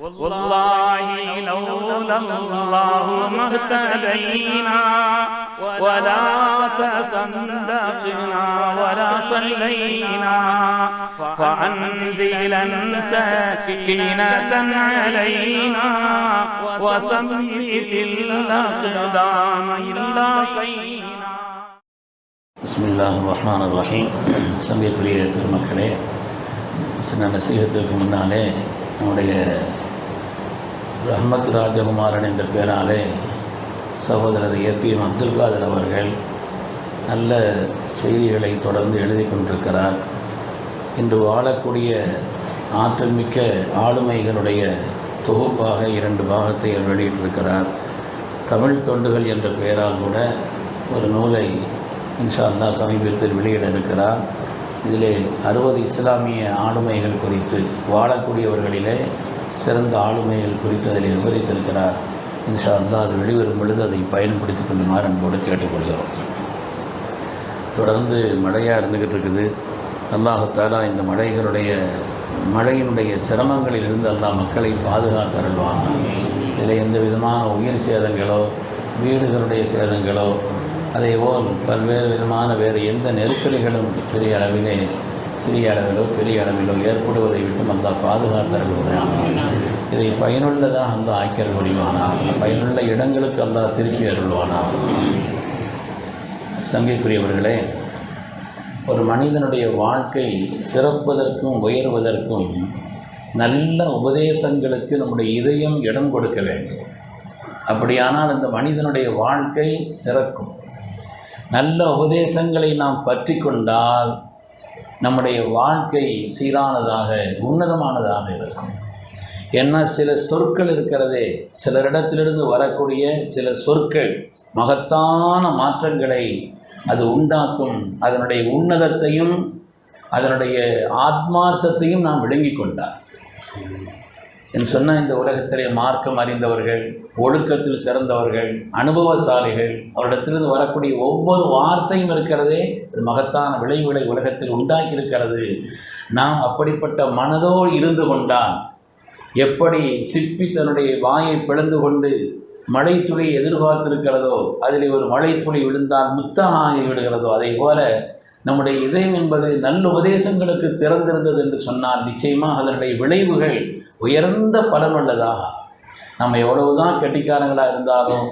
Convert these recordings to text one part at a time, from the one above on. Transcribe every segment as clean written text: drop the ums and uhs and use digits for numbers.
والله لولا الله ما اهتدينا ولا تصدقنا ولا صلينا فأنزلا سكينة علينا وثبت الأقدام إلا قينا. بسم الله الرحمن الرحيم. சங்கைக்குரிய பெருமக்களே, சின்ன நசீகத்திற்கு முன்னாலே நம்முடைய ரஹ்மத் ராஜகுமாரன் என்ற பெயராலே சகோதரர் ஏபிஎம் அப்துல் காதர் அவர்கள் நல்ல செய்திகளை தொடர்ந்து எழுதி கொண்டிருக்கிறார். இன்று வாழக்கூடிய ஆற்றல் மிக்க ஆளுமைகளுடைய தொகுப்பாக 2 பாகத்தை வெளியிட்டிருக்கிறார். தமிழ் தொண்டுகள் என்ற பெயரால் கூட ஒரு நூலை இன்ஷா அல்லாஹ் சமீபத்தில் வெளியிட இருக்கிறார். இதிலே 60 இஸ்லாமிய ஆளுமைகள் குறித்து, வாழக்கூடியவர்களிலே சிறந்த ஆளுமைகள் குறித்து அதில் விவரித்திருக்கிறார். இன்ஷா அல்லாஹ் அது வெளிவரும் பொழுது அதை பயன்படுத்திக் கொள்ளுமாறு அன்போடு கேட்டுக்கொள்கிறோம். தொடர்ந்து மழையாக இருந்துக்கிட்டு இருக்குது. அல்லாஹ் தஆலா இந்த மழையினுடைய சிரமங்களிலிருந்து அல்லாஹ் மக்களை பாதுகாத்து அருள்வாங்க. இதில் எந்த விதமான உயிர் சேதங்களோ வீடுகளுடைய சேதங்களோ அதேபோல் பல்வேறு விதமான வேறு எந்த நெருக்கடிகளும் பெரிய அளவிலே சிறிய அளவிலோ பெரிய அளவிலோ ஏற்படுவதை விட்டும் அல்லாஹ் பாதுகாத்தருள்வானாக. இதை பயனுள்ளதாக அல்லாஹ் ஆக்கியல் முடிவானாக. பயனுள்ள இடங்களுக்கு அல்லாஹ் திருப்பி அருள்வானாக. சங்கைக்குரியவர்களே, ஒரு மனிதனுடைய வாழ்க்கை சிறப்பதற்கும் உயர்வதற்கும் நல்ல உபதேசங்களுக்கு நம்முடைய இதயம் இடம் கொடுக்க வேண்டும். அப்படியானால் அந்த மனிதனுடைய வாழ்க்கை சிறக்கும். நல்ல உபதேசங்களை நாம் பற்றி கொண்டால் நம்முடைய வாழ்க்கை சீரானதாக உன்னதமானதாக இருக்கும். ஏன்னா சில சொற்கள் இருக்கிறதே, சிலரிடத்திலிருந்து வரக்கூடிய சில சொற்கள் மகத்தான மாற்றங்களை அது உண்டாக்கும். அதனுடைய உன்னதத்தையும் அதனுடைய ஆத்மார்த்தத்தையும் நாம் விளங்கி கொண்டார் என்று சொன்னால், இந்த உலகத்திலே மார்க்கம் அறிந்தவர்கள், ஒழுக்கத்தில் சிறந்தவர்கள், அனுபவசாலிகள், அவரிடத்திலிருந்து வரக்கூடிய ஒவ்வொரு வார்த்தையும் இருக்கிறதே, அது மகத்தான விளைவுகளை உலகத்தில் உண்டாக்கியிருக்கிறது. நாம் அப்படிப்பட்ட மனதோடு இருந்து கொண்டால், எப்படி சிற்பி தன்னுடைய வாயை பிளந்து கொண்டு மழைத்துளி எதிர்பார்த்திருக்கிறதோ, அதில் ஒரு மழைத்துளி விழுந்தால் முத்தாக ஆகி விடுகிறதோ, அதை போல நம்முடைய இதயம் என்பது நல்ல உபதேசங்களுக்கு திறந்திருந்தது என்று சொன்னால் நிச்சயமாக அதனுடைய விளைவுகள் உயர்ந்த பலனுள்ளதாக. நம்ம எவ்வளவுதான் கெட்டிக்காரங்களாக இருந்தாலும்,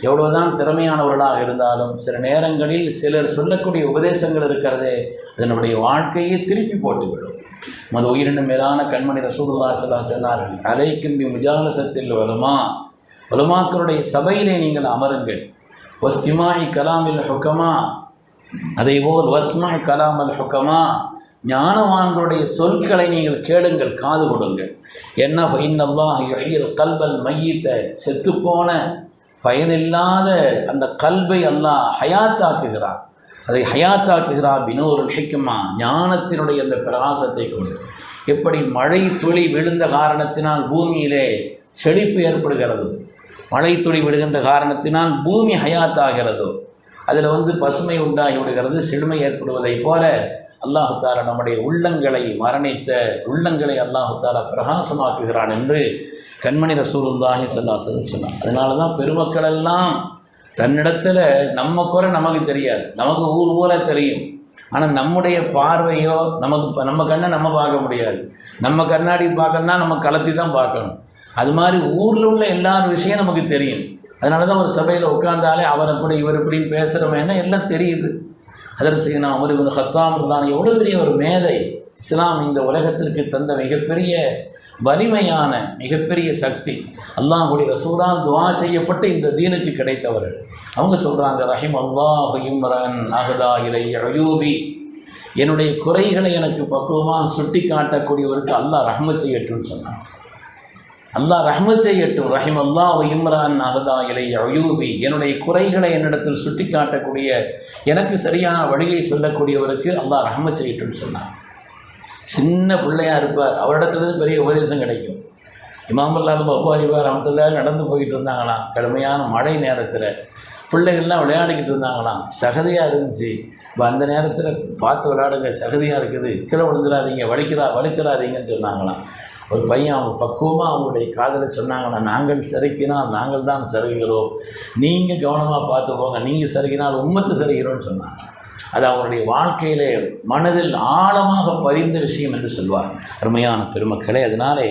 எவ்வளவுதான் திறமையானவர்களாக இருந்தாலும், சில நேரங்களில் சிலர் சொல்லக்கூடிய உபதேசங்கள் இருக்கிறதே, அது நம்முடைய வாழ்க்கையை திருப்பி போட்டுவிடும். நமது உயிரினும் மேலான கண்மணி ரசூலுல்லாஹி ஸல்லல்லாஹு அலைஹி வஸல்லம் சொன்னார்கள், அலைக்கும் பி முஜாலசத்தில் உலமாக்களுடைய சபையிலே நீங்கள் அமருங்கள். வஸ்திமாஇ கலாமில் ஹுக்கமா, அதேபோல் வஸ்மாஇ கலாமல் ஹுக்கமா, ஞானவான்களுடைய சொற்களை நீங்கள் கேளுங்கள், காது கொடுங்கள். என்ன இன்னல்லாஹ் யுஹ்யில் கல்பல் மையித்த, செத்துப்போன பயனில்லாத அந்த கல்பை அல்லாஹ் ஹயாத்தாக்குகிறார். அதை ஹயாத்தாக்குகிறார் பினூருல் ஹிக்மா, ஞானத்தினுடைய அந்த பிரகாசத்தை கொண்டு. எப்படி மழை துளி விழுந்த காரணத்தினால் பூமியிலே செழிப்பு ஏற்படுகிறதோ, மழை துளி விழுகின்ற காரணத்தினால் பூமி ஹயாத்தாகிறதோ, அதில் பசுமை உண்டாகி விடுகிறது, செழுமை ஏற்படுவதைப் போல அல்லாஹு தஆலா நம்முடைய உள்ளங்களை மரணித்த உள்ளங்களை அல்லாஹு தஆலா பிரகாசமாக்குகிறான் என்று கண்மணி ரசூலுல்லாஹி ஸல்லல்லாஹு அலைஹி வஸல்லம் சொன்னார். அதனால தான் பெருமக்கள் எல்லாம் தன்னிடத்தில் நம்ம குறை நமக்கு தெரியாது, நமக்கு ஊர் ஊராக தெரியும். ஆனால் நம்முடைய பார்வையோ நம்ம கண்ணை நம்ம பார்க்க முடியாது. நம்ம கண்ணாடி பார்க்கணுன்னா நம்ம கலத்தி தான் பார்க்கணும். அது மாதிரி ஊரில் உள்ள எல்லா விஷயம் நமக்கு தெரியும். அதனால தான் ஒரு சபையில் உட்கார்ந்தாலே அவர் எப்படி இவர் எப்படின்னு பேசுகிறவன் எல்லாம் தெரியுது. அதற்கு செய்யணும் அமர் இப்னு கத்தாப் தான் எவ்வளோ பெரிய ஒரு மேதை. இஸ்லாம் இந்த உலகத்திற்கு தந்த மிகப்பெரிய வலிமையான மிகப்பெரிய சக்தி. அல்லாஹ்வுடைய ரசூலால் துஆ செய்யப்பட்டு இந்த தீனுக்கு கிடைத்தவர்கள். அவங்க சொல்கிறாங்க, ரஹிம் அல்லாஹு இம்ரன் அஹ்தா இலைய அயூபி, என்னுடைய குறைகளை எனக்கு பக்குவமாக சுட்டி காட்டக்கூடியவருக்கு அல்லாஹ் ரஹ்மத் செய்யட்டும்னு சொன்னாங்க. அல்லாஹ் ரஹ்மத் செய்யட்டும். ரஹிம் அல்லாஹு இம்ரான் அஹ்தா இலைய அயூபி, என்னுடைய குறைகளை என்னிடத்தில் சுட்டி காட்டக்கூடிய, எனக்கு சரியான வழியை சொல்லக்கூடியவருக்கு அல்லாஹ் ரஹ்மத் செய்யட்டும்னு சொன்னார். சின்ன பிள்ளையாக இருப்பார், அவரிடத்துலேருந்து பெரிய உபதேசம் கிடைக்கும். இமாம் அபூ ஹனீஃபா ரஹ்மத்துல்லாஹி நடந்து போயிட்டு இருந்தாங்களாம். கடுமையான மழை நேரத்தில் பிள்ளைகள்லாம் விளையாடிக்கிட்டு இருந்தாங்களாம். சகதியாக இருந்துச்சு. இப்போ அந்த நேரத்தில் பார்த்து விளையாடுங்க, சகதியாக இருக்குது, கீழே விழுந்துடாதீங்க, வலிக்கிறாதீங்கன்னு சொன்னாங்களாம். ஒரு பையன் அவங்க பக்குவமாக அவங்களுடைய காதலை சொன்னாங்கன்னா, நாங்கள் சிறைக்கினால் நாங்கள் தான் சிறைகிறோம், நீங்கள் கவனமாக பார்த்து போங்க, நீங்கள் சிறைக்கினால் உம்மத்து சிறைகிறோன்னு சொன்னாங்க. அது அவருடைய வாழ்க்கையிலே மனதில் ஆழமாக பதிந்த விஷயம் என்று சொல்வார். அருமையான பெருமக்களே, அதனாலே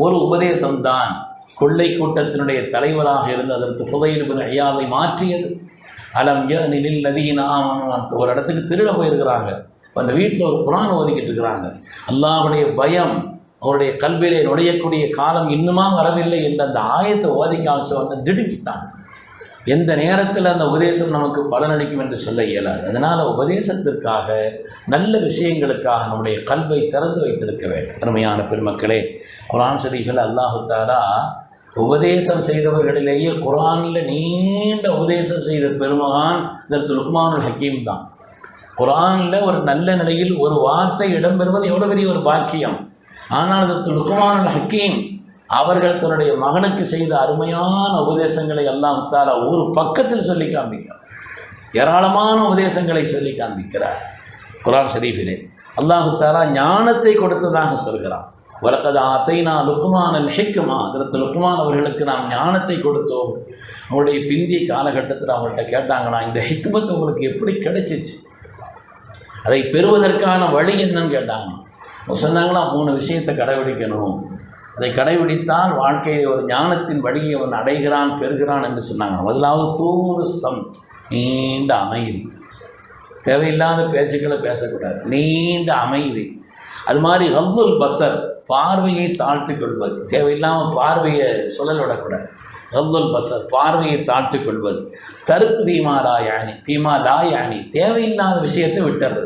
ஒரு உபதேசம்தான் கொள்ளை கூட்டத்தினுடைய தலைவராக இருந்து அதற்கு ஃபுதைல் இப்னு இயாதை மாற்றியது. அலம் யஅனில் லதீன ஆமனு, ஒரு இடத்துக்கு திருட போயிருக்கிறாங்க, அந்த வீட்டில் ஒரு குர்ஆன் ஓதிக்கிட்டு இருக்கிறாங்க. அல்லாஹ்வுடைய பயம் அவருடைய கல்வியிலே நுழையக்கூடிய காலம் இன்னுமா வரவில்லை என்ற அந்த ஆயத்தை ஓதி காமிச்ச உடனே திடுக்கிட்டாங்க. எந்த நேரத்தில் அந்த உபதேசம் நமக்கு பலனளிக்கும் என்று சொல்ல இயலாது. அதனால் உபதேசத்திற்காக, நல்ல விஷயங்களுக்காக நம்முடைய கல்வை திறந்து வைத்திருக்க வேண்டும். அருமையான பெருமக்களே, குர்ஆன் ஷரீஃபில் அல்லாஹு தஆலா உபதேசம் செய்தவர்களிலேயே குர்ஆனில் நீண்ட உபதேசம் செய்த பெருமகான் இதற்கு லுக்மானுல் ஹக்கீம் தான். குர்ஆனில் ஒரு நல்ல நிலையில் ஒரு வார்த்தை இடம்பெறுவது எவ்வளோ பெரிய ஒரு பாக்கியம். ஆனால் அதற்கு லுக்மானுல் ஹக்கீம் அவர்கள் தன்னுடைய மகனுக்கு செய்த அருமையான உபதேசங்களை அல்லாஹ் தஆலா ஒரு பக்கத்தில் சொல்லி காண்பிக்கிறார். ஏராளமான உபதேசங்களை சொல்லி காண்பிக்கிறார் குர்ஆன் ஷரீஃபிலே. அல்லாஹ் தஆலா ஞானத்தை கொடுத்ததாக சொல்கிறார். வலகத் ஆதைனா லுக்மானல் ஹிக்மா, அதற்கு லுக்மான் அவர்களுக்கு நாம் ஞானத்தை கொடுத்தோம். அவருடைய பிந்திய காலகட்டத்தில் அவங்கள்ட்ட கேட்டாங்கன்னா, இந்த ஹிக்மத் உங்களுக்கு எப்படி கிடைச்சிச்சு, அதை பெறுவதற்கான வழி என்னன்னு கேட்டாங்க. சொன்னாங்களா, 3 விஷயத்தை கடைபிடிக்கணும், அதை கடைபிடித்தால் வாழ்க்கையை ஒரு ஞானத்தின் வழியை அவன் அடைகிறான், பெறுகிறான் என்று சொன்னாங்க. முதலாவது தூரு சம், நீண்ட அமைதி, தேவையில்லாத பேச்சுக்களை பேசக்கூடாது, நீண்ட அமைதி. அது மாதிரி கல்துல் பசர், பார்வையை தாழ்த்தி கொள்வது, தேவையில்லாமல் பார்வையை சுழல் விடக்கூடாது. கல்துல் பசர், பார்வையை தாழ்த்தி கொள்வது. தருக்கு தீமா லாயானி, தீமா லாயானி, தேவையில்லாத விஷயத்தை விட்டுறது.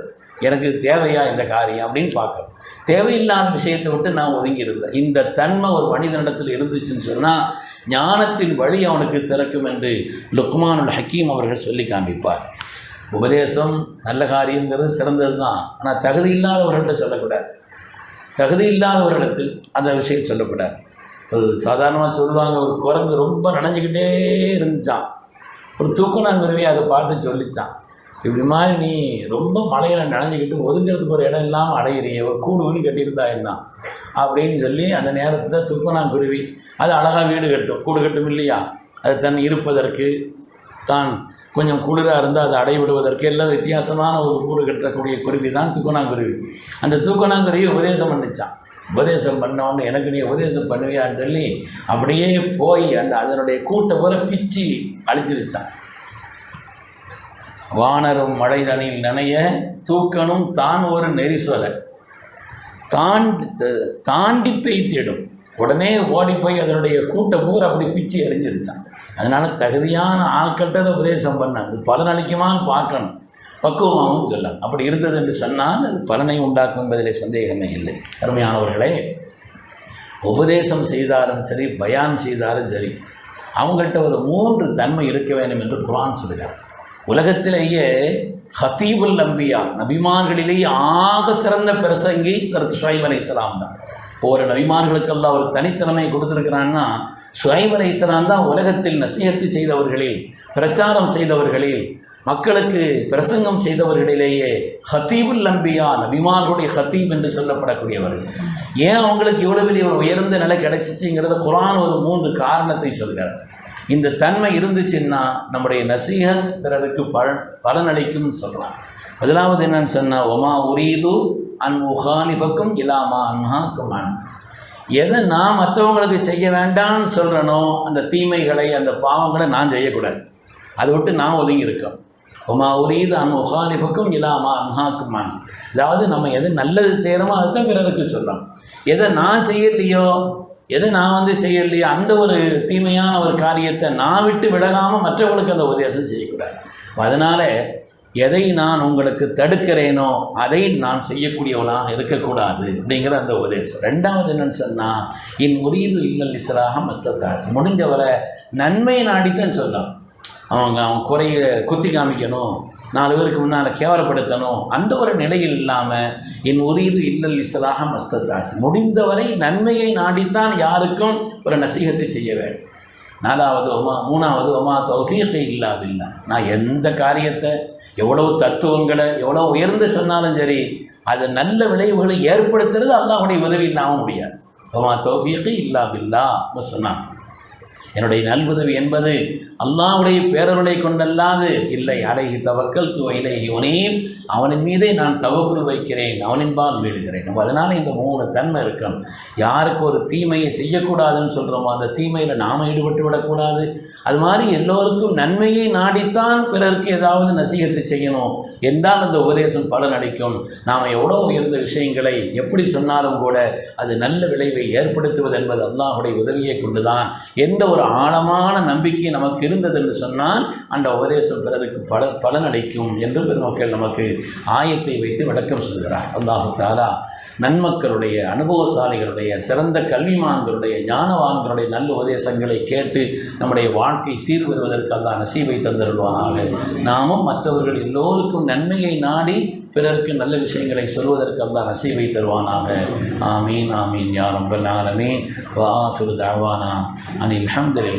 எனக்கு தேவையா இந்த காரியம் அப்படின்னு பார்க்கணும். தேவையில்லாத விஷயத்தை விட்டு நான் ஒதுங்கியிருந்தேன். இந்த தன்மை ஒரு மனிதனிடத்தில் இருந்துச்சுன்னு சொன்னால் ஞானத்தின் வழி அவனுக்கு திறக்கும் என்று லுக்மானுல் ஹக்கீம் அவர்கள் சொல்லி காண்பிப்பார். உபதேசம் நல்ல காரியங்கிறது சிறந்தது தான், ஆனால் தகுதி இல்லாதவர்கள்ட்ட சொல்லக்கூடாது. தகுதி இல்லாதவர்களிடத்தில் அந்த விஷயம் சொல்லக்கூடாது. சாதாரணமாக சொல்லுவாங்க, ஒரு குரங்கு ரொம்ப நனைஞ்சிக்கிட்டே இருந்துச்சான், ஒரு தூக்கணாங்குருவி அதை பார்த்து சொல்லித்தான், இப்படி மாதிரி நீ ரொம்ப மழையில் நனைஞ்சிக்கிட்டு ஒதுங்கிறதுக்கு ஒரு இடம் இல்லாமல் அடையிறிய, ஒரு கூடு வீடு கட்டியிருந்தா என்ன அப்படின்னு சொல்லி அந்த நேரத்தில் தூக்கணாங்குருவி அது அழகாக வீடு கட்டும், கூடு கட்டும் இல்லையா, அது தன் இருப்பதற்கு, தான் கொஞ்சம் குளிராக இருந்தால் அதை அடைவிடுவதற்கு எல்லாம் வித்தியாசமான ஒரு கூடு கட்டக்கூடிய குருவி தான் தூக்கணாங்குருவி. அந்த தூக்கணாங்குருவி உபதேசம் பண்ணிச்சான். உபதேசம் பண்ணோன்னு எனக்கு நீ உபதேசம் பண்ணுவியான்னு சொல்லி அப்படியே போய் அதனுடைய கூட்டை போல பிச்சு அழிச்சிருச்சான். வானரும் மழை தனியில் நனைய தூக்கணும் தான் ஒரு நெரிசலை தாண்டி பெய்திடும், உடனே ஓடி போய் அதனுடைய கூட்டை பூரா அப்படி பிச்சு எறிஞ்சிருச்சான். அதனால் தகுதியான ஆட்கள்கிட்ட உபதேசம் பண்ணாங்க, பலனளிக்குமான்னு பார்க்கணும், பக்குவமாகவும் சொல்லலாம். அப்படி இருந்தது என்று சொன்னால் அது பலனை உண்டாக்கும் என்பதிலே சந்தேகமே இல்லை. அருமையானவர்களே, உபதேசம் செய்தாலும் சரி, பயான் செய்தாலும் சரி, அவங்கள்ட்ட ஒரு 3 தன்மை இருக்க வேண்டும் என்று குர்ஆன் சொல்கிறார். உலகத்திலேயே ஹதீபுல் அம்பியா, நபிமான்களிலேயே ஆக சிறந்த பிரசங்கி ஷுஐப் அலைஹிஸ்ஸலாம் தான். ஒவ்வொரு நபிமான்களுக்கெல்லாம் ஒரு தனித்தன்மை கொடுத்துருக்கிறான்னா, ஷுஐப் அலைஹிஸ்ஸலாம் தான் உலகத்தில் நசீஹத்து செய்தவர்களில், பிரச்சாரம் செய்தவர்களில், மக்களுக்கு பிரசங்கம் செய்தவர்களிலேயே ஹதீபுல் அம்பியா, நபிமான்களுடைய ஹதீப் என்று சொல்லப்படக்கூடியவர்கள். ஏன் அவங்களுக்கு இவ்வளவு பெரிய ஒரு உயர்ந்த நிலை கிடைச்சிச்சுங்கிறத குர்ஆன் ஒரு 3 காரணத்தை சொல்கிறார். இந்த தன்மை இருந்துச்சுன்னா நம்முடைய நசீஹத் பிறருக்கு பலனளிக்கும்னு சொல்கிறான். முதலாவது என்னன்னு சொன்னால், ஒமா உரீது அன் உஹாலிஃபக்கும் இலாமா அன்ஹாக்குமான், எதை நான் மற்றவங்களுக்கு செய்ய வேண்டாம்னு சொல்கிறனோ அந்த தீமைகளை, அந்த பாவங்களை நான் செய்யக்கூடாது, அதை விட்டு நான் ஒதுங்கி இருக்கோம். ஒமா உரீது அன் உஹாலிஃபக்கும் இலாமா அன்ஹாக்குமான், அதாவது நம்ம எது நல்லது செய்கிறோமோ அதுதான் பிறருக்கு சொல்கிறோம். எதை நான் செய்யலையோ, எதை நான் செய்யலையோ அந்த ஒரு தீமையான ஒரு காரியத்தை நான் விட்டு விலகாமல் மற்றவர்களுக்கு அந்த உபதேசம் செய்யக்கூடாது. அதனால் எதை நான் உங்களுக்கு தடுக்கிறேனோ அதை நான் செய்யக்கூடியவனாக இருக்கக்கூடாது அப்படிங்கிற அந்த உபதேசம். 2வது என்னன்னு சொன்னால், இன் உரீது இல்லல் இஸ்லாஹ மஸ்ததாத், முடிஞ்சவரை நன்மை நாடித்தான் சொல்லலாம். அவன் குறைய குத்தி காமிக்கணும், 4 பேருக்கு முன்னால் கேவலப்படுத்தணும், அந்த ஒரு நிலையில் இல்லாமல் என் உரீது இல்லல் இஸ்லாஹ மஸ்ததாத், முடிந்தவரை நன்மையை நாடித்தான் யாருக்கும் ஒரு நசீகத்தை செய்ய வேண்டும். 3வது ஒமா தௌஃபீக் இல்லா பில்லாஹ், நான் எந்த காரியத்தை எவ்வளவு தத்துவங்களை எவ்வளோ உயர்ந்து சொன்னாலும் சரி, அது நல்ல விளைவுகளை ஏற்படுத்துறது அல்லாஹ்வுடைய உதவி இல்லாமல் முடியாது. வமா தௌஃபீகி இல்லா பில்லாஹ் சொன்னான். என்னுடைய நல்வுதவி என்பது அல்லாஹ்வுடைய பேரருளை கொண்டல்லாது இல்லை. அலைஹி தவக்கல்து வ இலைஹி உனீப், அவனின் மீதே நான் தவக்குள் வைக்கிறேன், அவனின்பால் வீடுகிறேன். நம்ம அதனால் இந்த 3 தன்மை இருக்கணும். யாருக்கு ஒரு தீமையை செய்யக்கூடாதுன்னு சொல்கிறோமோ அந்த தீமையில் நாம் ஈடுபட்டு விடக்கூடாது. அது மாதிரி எல்லோருக்கும் நன்மையை நாடித்தான் பிறருக்கு ஏதாவது நசீகத்து செய்யணும் என்றால் அந்த உபதேசம் பலனளிக்கும். நாம் எவ்வளோ உயர்ந்த விஷயங்களை எப்படி சொன்னாலும் கூட அது நல்ல விளைவை ஏற்படுத்துவது என்பது அல்லாஹ்வுடைய உதவியை கொண்டுதான் என்ற ஒரு ஆழமான நம்பிக்கை நமக்கு இருந்தது என்று சொன்னால் அந்த உபதேசம் பிறருக்கு பலனளிக்கும் என்று பெருமக்கள் நமக்கு ஆயத்தை வைத்து விளக்கம் சொல்கிறார். அல்லாஹ் தஆலா நன்மக்களுடைய, அனுபவசாலிகளுடைய, சிறந்த கல்விமான்களுடைய, ஞானவான்களுடைய நல்ல உபதேசங்களை கேட்டு நம்முடைய வாழ்க்கை சீர்வருவதற்கு அல்லாஹ் நசீபை தந்தருள்வானாக. நாமும் மற்றவர்கள் எல்லோருக்கும் நன்மையை நாடி பிறருக்கு நல்ல விஷயங்களை சொல்வதற்கு அல்லாஹ் நசீபை தருவானாக. ஆமீன் ஆமீன் யா ரப்பல் ஆலமீன். வ ஆகிரு தஅவானா அனில் ஹம்துலில்லாஹ்.